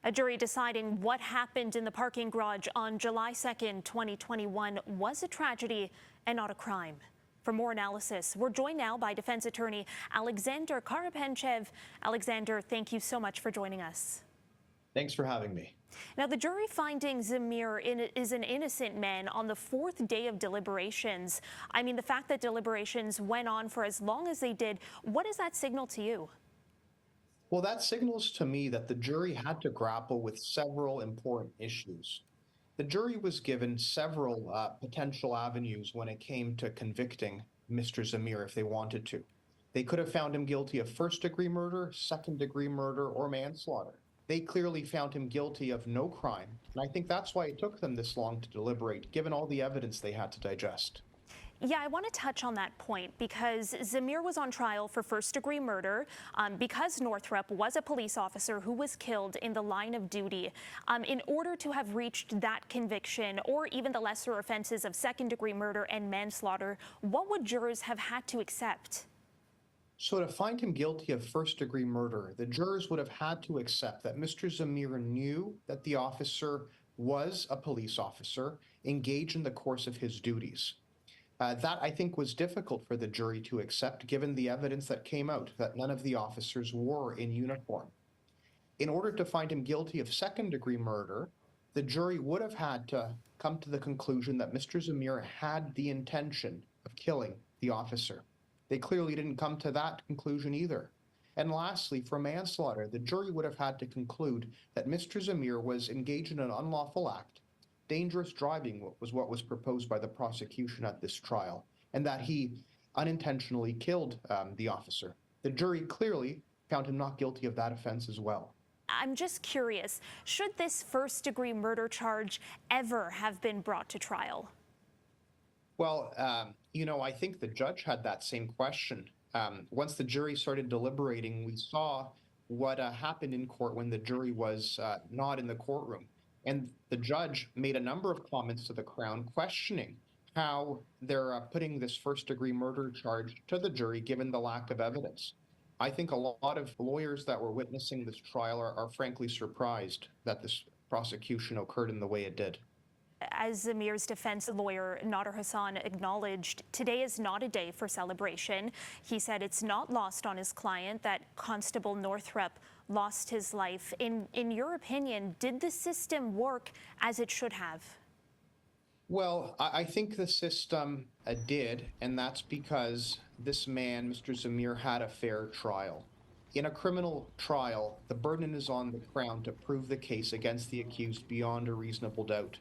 A jury deciding what happened in the parking garage on July 2nd, 2021 was a tragedy and not a crime. For more analysis, we're joined now by defense attorney Alexander Karapentsev. Alexander, thank you so much for joining us. Thanks for having me. Now, the jury finding Zameer is an innocent man on the fourth day of deliberations. I mean, the fact that deliberations went on for as long as they did, what does that signal to you? Well, that signals to me that the jury had to grapple with several important issues. The jury was given several potential avenues when it came to convicting Mr. Zameer if they wanted to. They could have found him guilty of first-degree murder, second-degree murder, or manslaughter. They clearly found him guilty of no crime, and I think that's why it took them this long to deliberate, given all the evidence they had to digest. Yeah, I want to touch on that point because Zameer was on trial for first-degree murder because Northrup was a police officer who was killed in the line of duty. In order to have reached that conviction or even the lesser offenses of second-degree murder and manslaughter, what would jurors have had to accept? So to find him guilty of first-degree murder, the jurors would have had to accept that Mr. Zameer knew that the officer was a police officer engaged in the course of his duties. That, I think, was difficult for the jury to accept, given the evidence that came out that none of the officers were in uniform. In order to find him guilty of second-degree murder, the jury would have had to come to the conclusion that Mr. Zameer had the intention of killing the officer. They clearly didn't come to that conclusion either. And lastly, for manslaughter, the jury would have had to conclude that Mr. Zameer was engaged in an unlawful act. Dangerous driving was what was proposed by the prosecution at this trial, and that he unintentionally killed the officer. The jury clearly found him not guilty of that offense as well. I'm just curious, should this first-degree murder charge ever have been brought to trial? Well, I think the judge had that same question. Once the jury started deliberating, we saw what happened in court when the jury was not in the courtroom. And the judge made a number of comments to the Crown questioning how they're putting this first-degree murder charge to the jury given the lack of evidence. I think a lot of lawyers that were witnessing this trial are frankly surprised that this prosecution occurred in the way it did. As Zameer's defense lawyer, Nader Hassan, acknowledged, today is not a day for celebration. He said it's not lost on his client that Constable Northrup lost his life. In your opinion, did the system work as it should have? Well, I think the system did, and that's because this man, Mr. Zameer, had a fair trial. In a criminal trial, the burden is on the Crown to prove the case against the accused beyond a reasonable doubt.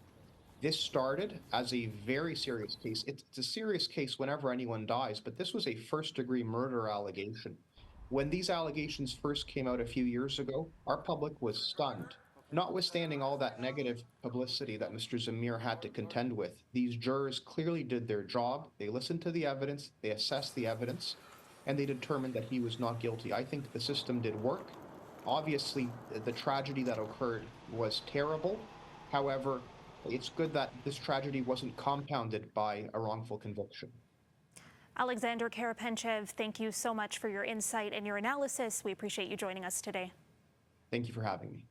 This started as a very serious case. It's a serious case whenever anyone dies, but this was a first-degree murder allegation. When these allegations first came out a few years ago, our public was stunned. Notwithstanding all that negative publicity that Mr. Zameer had to contend with, these jurors clearly did their job. They listened to the evidence, they assessed the evidence, and they determined that he was not guilty. I think the system did work. Obviously, the tragedy that occurred was terrible. However, it's good that this tragedy wasn't compounded by a wrongful conviction. Alexander Karapentsev, thank you so much for your insight and your analysis. We appreciate you joining us today. Thank you for having me.